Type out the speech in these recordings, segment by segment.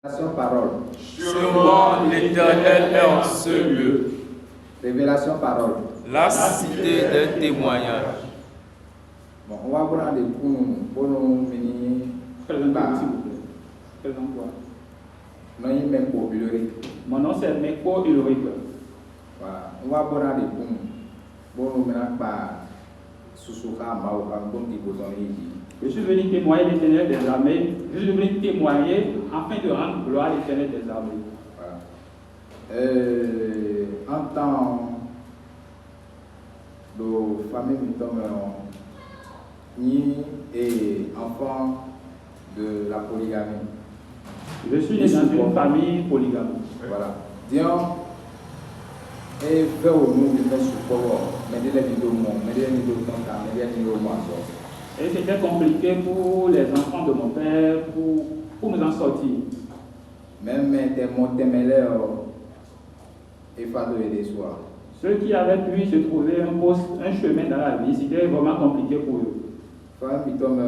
Parole. Sûrement l'Éternel est en ce lieu. Révélation parole. La cité d'un témoignage. Bon, on va prendre des coups pour nous venir. Non, il m'est pour Ulrich. Mon nom c'est Meko Ulrich. Voilà. On va prendre des coups pour nous venir par Soussouka Maouka, comme dit Bozoni. Je suis venu témoigner l'Éternel des armées. Je suis venu témoigner afin de rendre gloire à l'Éternel des armées. Voilà. En tant que famille ni et enfant de la polygamie. Je suis né dans une famille polygame. Voilà. Disons, et faire au monde de faire support, mais des vidéos, mais des vidéos contact, mais des vidéos moissons. Et c'était compliqué pour les enfants de mon père pour nous en sortir. Même des montemélés et fado et des soirs. Ceux qui avaient pu se trouver un chemin dans la vie, c'était vraiment compliqué pour eux. Quand ils tombent,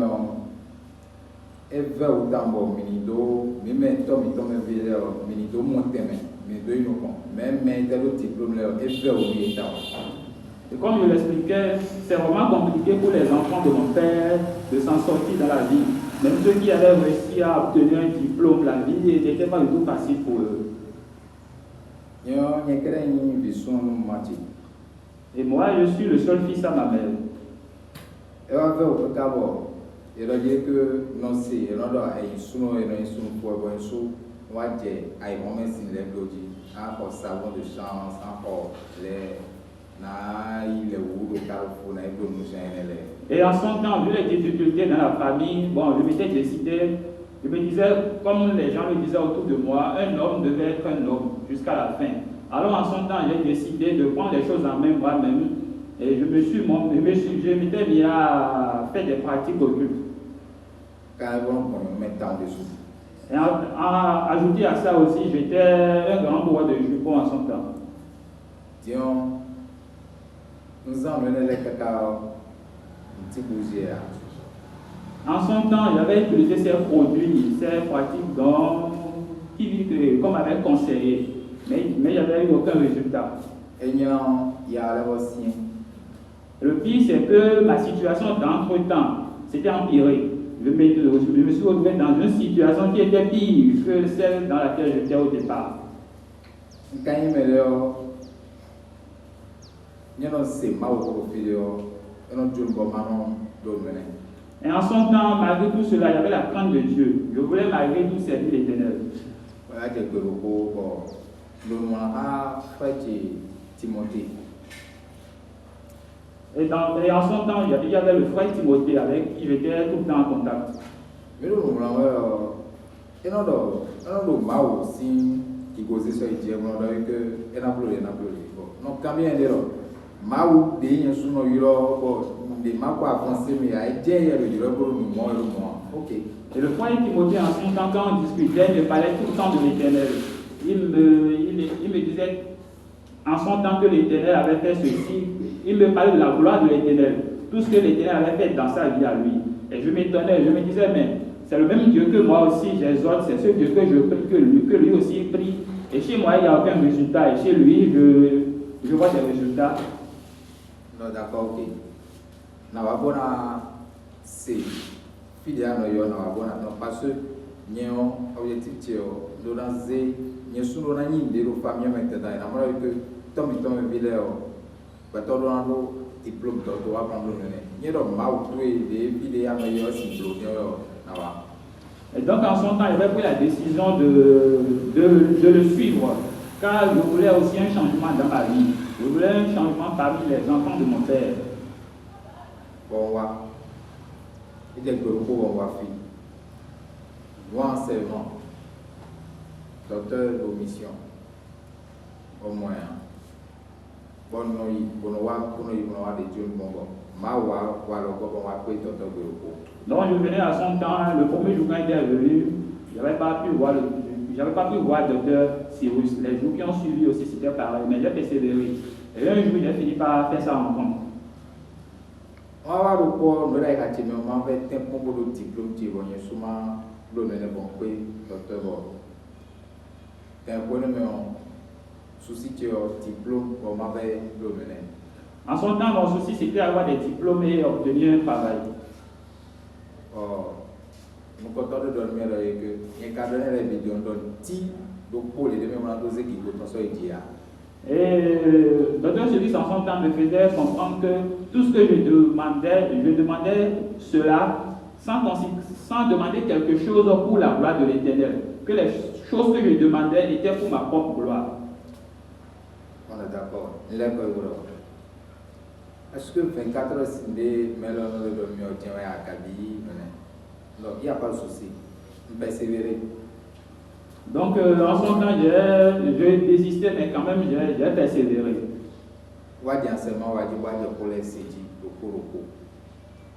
et vers au tambour, minido, même tom, ils tombent vers minido, montemé, minido, ils n'ont même tel diplôme, et vers au milieu. Et comme je l'expliquais, c'est vraiment compliqué pour les enfants de mon père de s'en sortir dans la vie. Même ceux qui avaient réussi à obtenir un diplôme, la vie n'était pas du tout facile pour eux. Et moi, je suis le seul fils à ma mère. Et on va au Cabo. Il a dit que non, c'est un souno et un souno pour un sou. On va dire, aïe, on met sin les blodis. Encore savon de chance, encore les. Et en son temps, vu les difficultés dans la famille, bon, je m'étais décidé, je me disais, comme les gens me disaient autour de moi, un homme devait être un homme jusqu'à la fin. Alors en son temps, j'ai décidé de prendre les choses en main moi-même et je m'étais mis à faire des pratiques occultes. Et ajouté à ça aussi, j'étais un grand bourreau de jupons en son temps. Nous avons les cacao, un petit bougier. En son temps, j'avais utilisé ces produits, ces pratiques qui comme avait conseillé, mais il n'y avait eu aucun résultat. Et il y a aussi. Le pire, c'est que ma situation d'entre-temps s'était empirée. Je me suis retrouvé dans une situation qui était pire que celle dans laquelle j'étais au départ. Quand il me et en son temps, malgré tout cela, il y avait la crainte de Dieu. Je voulais malgré tout servir l'Éternel. Et en son temps, il y avait le frère Timothée avec qui j'étais tout le temps en contact. Et le frère Timothée, en son temps, quand on discutait, il me parlait tout le temps de l'Éternel. Il me disait en son temps que l'Éternel avait fait ceci. Il me parlait de la gloire de l'Éternel, tout ce que l'Éternel avait fait dans sa vie à lui. Et je m'étonnais, je me disais, mais c'est le même Dieu que moi aussi j'exhorte, c'est ce Dieu que je prie, que lui aussi prie. Et chez moi, il n'y a aucun résultat. Et chez lui, je vois des résultats. Non, d'accord, ok. C'est fidèle parce que nous avons un objectif nous avons et donc en son temps, il avait pris la décision de le suivre, car je voulais aussi un changement dans ma vie. Je voulais un changement parmi les enfants de mon père. Bon, il est moi enseignement, docteur de mission, au moins. Donc je venais à son temps, le premier jour quand il est venu, j'avais pas pu voir le docteur Cyrus. Les jours qui ont suivi aussi c'était pareil, mais j'ai persévéré. Et un jour, j'ai fini par faire sa rencontre. On va le corps, nous l'avons fait un diplôme qui est souvent le docteur. Quand on connaît mon souci de diplôme, on m'avait diplômé. En son temps, mon souci, c'était avoir des diplômes et obtenir un travail. Nous sommes contents de dormir avec eux. Il y a un cadre de vidéo, on donne 10 pour les deux mêmes doses qui vont s'en sortir. Et le docteur Celis, en son temps, me faisait comprendre que tout ce que je demandais cela sans demander quelque chose pour la gloire de l'Éternel. Que les choses que je demandais étaient pour ma propre gloire. On est d'accord. Est-ce que 24 heures Sindé, mais là, on le dormir au tien à Kaby? Donc, il n'y a pas de souci. On persévérer. Donc, en son temps, j'ai désisté, mais quand même, j'ai persévéré.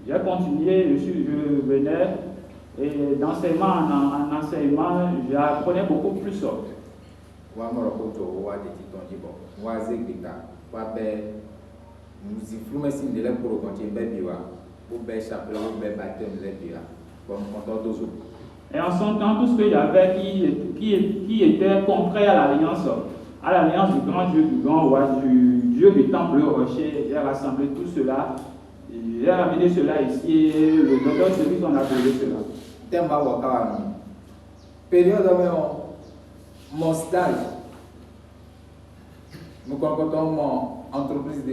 J'ai continué, je venais, et d'enseignement en enseignement, j'apprenais beaucoup plus. Et en son temps, tout ce que j'avais qui était contraire à l'alliance du grand Dieu, du grand roi, du Dieu du temple rocher, j'ai rassemblé tout cela, j'ai ramené cela ici, et le docteur Celis on a appelé cela. Période mon stage, nous comptons mon entreprise de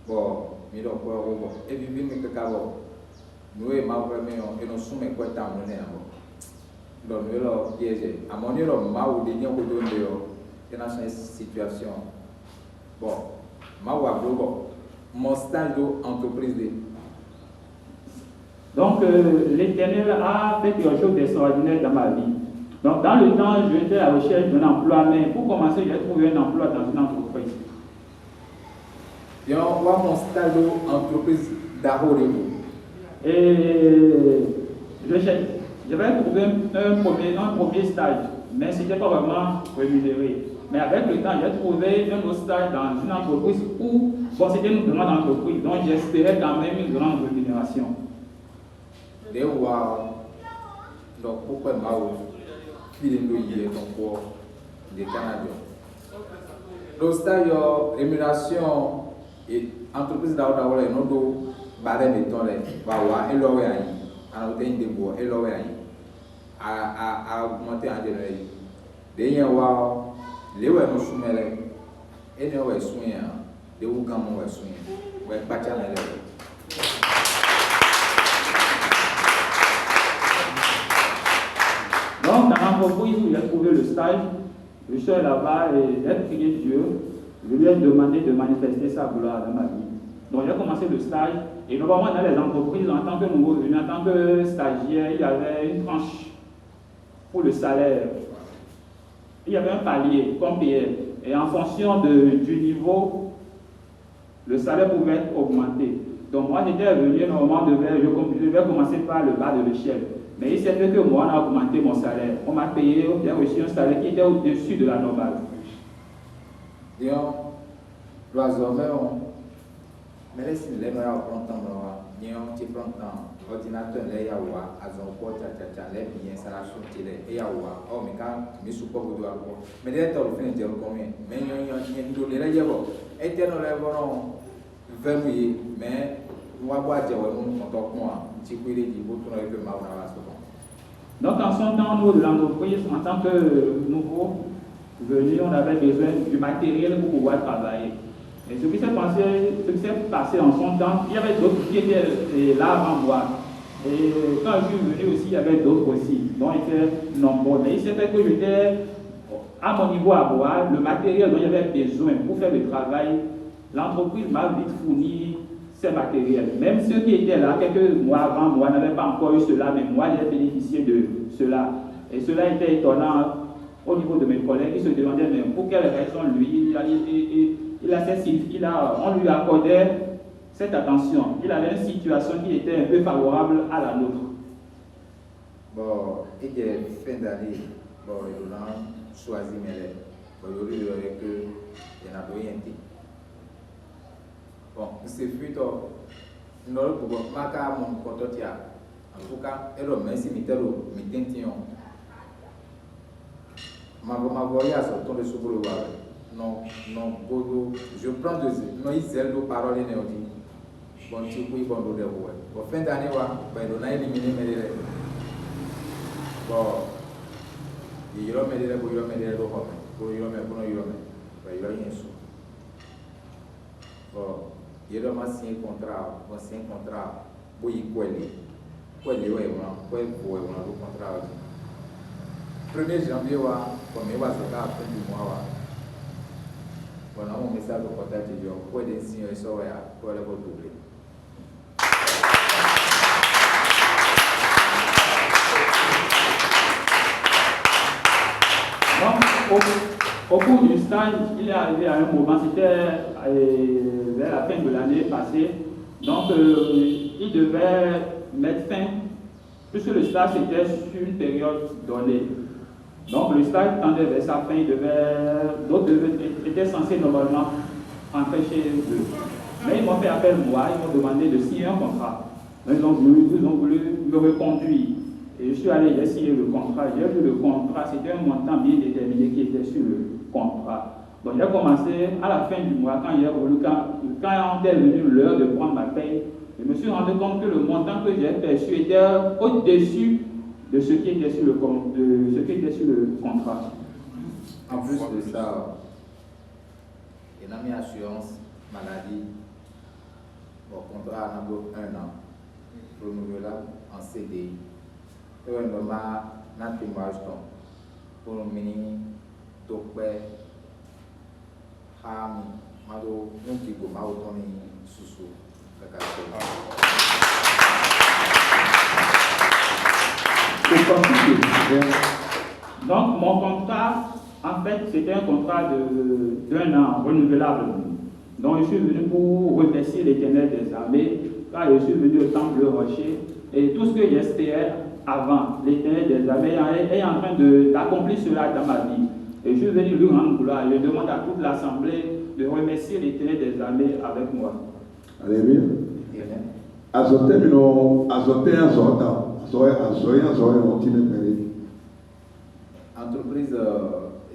et puis nous et ma et nous sommes quoi tant donc nous leur piège à mon niveau ma ou des gens qui donnent dans cette situation bon ma ou mon stage d'entreprise de. Donc l'Éternel a fait quelque chose d'extraordinaire dans ma vie. Donc dans le temps, j'étais à la recherche d'un emploi, mais pour commencer, j'ai trouvé un emploi dans une entreprise. Et on voit mon stage d'entreprise d'Ahoremo. Et j'avais trouvé un premier stage, mais ce n'était pas vraiment rémunéré. Mais avec le temps, j'ai trouvé un autre stage dans une entreprise où, bon, c'était une grande entreprise, donc j'espérais quand même une grande rémunération. Donc pourquoi Mao Filindoye donc des Canadiens. Le stage rémunération et entreprise d'Aoudaoula et non barème et ton bawa et l'oreille à l'autre de bois et l'oreille à augmenter en général. D'ailleurs, les ouais nous soumettre et nous ouais soigner de où quand on ouais soigner ouais pas tiens là. Donc, dans l'entreprise où j'ai trouvé le stage, je suis là-bas et j'ai prié Dieu. Je lui ai demandé de manifester sa gloire dans ma vie. Donc, j'ai commencé le stage. Et normalement, dans les entreprises, en tant que nouveau venu, en tant que stagiaire, il y avait une tranche pour le salaire. Il y avait un palier qu'on payait. Et en fonction du niveau, le salaire pouvait être augmenté. Donc, moi, j'étais venu, normalement, je devais commencer par le bas de l'échelle. Mais il s'est fait que moi, on a augmenté mon salaire. On m'a payé, j'ai reçu un salaire qui était au-dessus de la normale. Et l'oiseau, mais laissez les meilleurs prendre temps, tu prends temps, ordinateur, les yawa, à son corps, les biens, ça la chute, les yawa, oh, mais quand, mais sous quoi vous doivez avoir. Mais les temps, vous finissez de combien, mais il y a une douleur, les yawa, et t'es dans les volants, verrouillés, mais, moi, boire, j'ai un contact, moi, tu peux les dire, vous tournez le mal dans la seconde. Donc, en son temps, nous, de l'entreprise, en tant que nouveau venu, on avait besoin du matériel pour pouvoir travailler. Et ce qui s'est passé en son temps, il y avait d'autres qui étaient là avant moi. Et quand je suis venu aussi, il y avait d'autres aussi, dont ils étaient nombreux. Mais il s'est fait que j'étais à mon niveau à moi, le matériel dont j'avais besoin pour faire le travail, l'entreprise m'a vite fourni ces matériels. Même ceux qui étaient là quelques mois avant moi n'avaient pas encore eu cela, mais moi j'ai bénéficié de cela. Et cela était étonnant au niveau de mes collègues qui se demandaient mais pour quelle raison lui, on lui accordait cette attention. Il avait une situation qui était un peu favorable à la nôtre. Bon, il y a fin d'année, bon, il a choisi mes lettres. Bon, il y a que il n'a rien dit. Bon, c'est plutôt nous pour marquer mon compte. En tout cas, elle a merci, mais elle a mis Ma voyage à son ton de souboulou. Non, Bodo. Je prends deux. Non, il zèle de parole et néo-dit. Bon, tu peux y bon de vous. Bon, fin d'année, on a éliminé mes délais. Bon, il y a mes délais pour y mettre les robots. Pour y mettre, pour y mettre. Il y a rien sous. Bon, il y a un contrat. Bon, c'est un contrat. Pour y coller. Coller, ouais, on a le contrat. 1er janvier, comme il va se faire à la fin du mois. On a un message au contact de Dieu. Pour des signes et ça, pour aller vous doubler. Donc, au cours du stage, il est arrivé à un moment, c'était vers la fin de l'année passée. Donc, il devait mettre fin, puisque le stage était sur une période donnée. Donc, le stage tendait vers sa fin, l'autre était censé normalement rentrer chez eux. Mais ils m'ont fait appel moi, ils m'ont demandé de signer un contrat. Ils ont voulu me reconduire. Et je suis allé, j'ai signé le contrat. J'ai vu le contrat, c'était un montant bien déterminé qui était sur le contrat. Donc j'ai commencé à la fin du mois, quand est venue l'heure de prendre ma paye, je me suis rendu compte que le montant que j'ai perçu était au-dessus de ce qui était sur le contrat. En plus de ça, il y a une assurance maladie. Bon, contrat à 1 an, renouvelable en CDI. Et on va dans témoignage pour nous mini topé ham mado nous qui go mautoni susu donc mon contrat en fait c'était un contrat d'1 an renouvelable. Donc je suis venu pour remercier l'Éternel des armées car je suis venu au temple de Rocher et tout ce que j'espérais avant l'Éternel des armées est en train d'accomplir cela dans ma vie. Et je suis venu lui rendre gloire. Je demande à toute l'Assemblée de remercier l'Éternel des armées avec moi. Alléluia. Azote mino azote azota azoya entreprise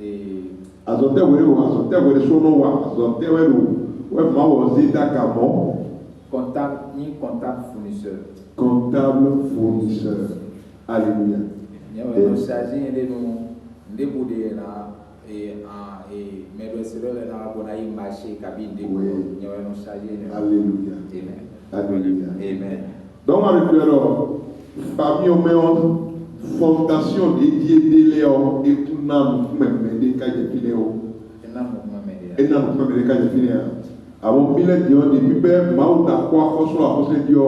et azote wele sono wa azote wele ma wo zita kamo comptable fournisseur. Comptable fournisseur. Alléluia. Nous chargé de nous débouler là et mais le seul là on a eu marché cabine de nous chargé. Alléluia. Amen. Alléluia. Amen. Donc avec alors parmi aux fondation dédiée de Léon et tout nam même des cas de finéo. Et nam même des cas de finéo. Avant mille dion de bibe mauta kwa koso la koso dio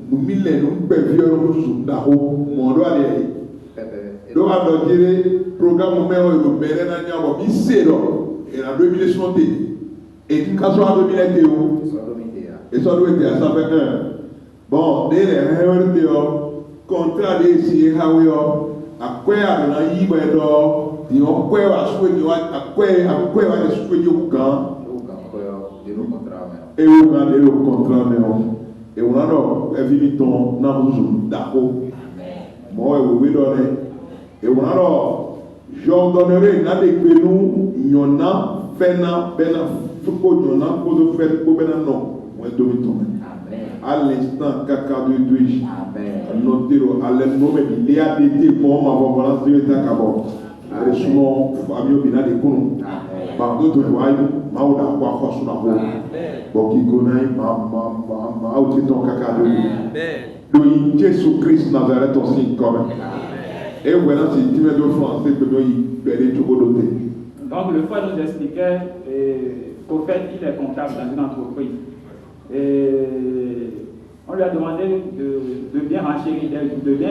nous mille nous bevions nous sundao mondo ale. Donc à notre dire programme mais on le bere na nya bo bisero et la 2060 et qui kaso a 2021 et ça doit être ça fait un bon dès les contrat de si hawo akwea na yibo do di on kwe wa suwe di wa akwea wa de suwe di kan et on a le contrat mais et on a no eviton na muzu dako moi we donner et on a no j'ordonnerai na de que nous yona fena bena fuko yona ko faire ko bena non moi domiton à l'instant caca de Twitch notero à l'ennome il y a des pour ma volonté de takabo resumon famille bina de kunu ba do to wayu mauda kwa khosuna ho bo ki gonai ma auti ton caca de do Jésus Christ Nazareth aussi comme et voilà si tu me donnes français que do y belle tout doté. Donc le frère nous expliquait qu'au fait il est comptable dans une entreprise. Et on lui a demandé de bien renchérir, de bien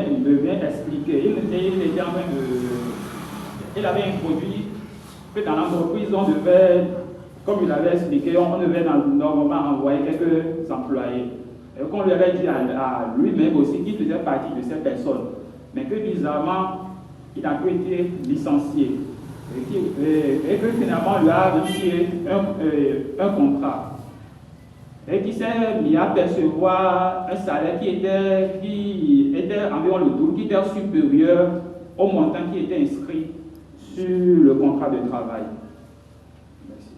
expliquer. Il était en train il avait introduit que dans l'entreprise, on devait, comme il avait expliqué, on devait normalement envoyer quelques employés. Et qu'on lui avait dit à lui-même aussi qu'il faisait partie de ces personnes. Mais que bizarrement, il n'a pas été licencié. Et que finalement, on lui a retiré un contrat. Et qui s'est mis à percevoir un salaire qui était environ le double, qui était supérieur au montant qui était inscrit sur le contrat de travail. Merci.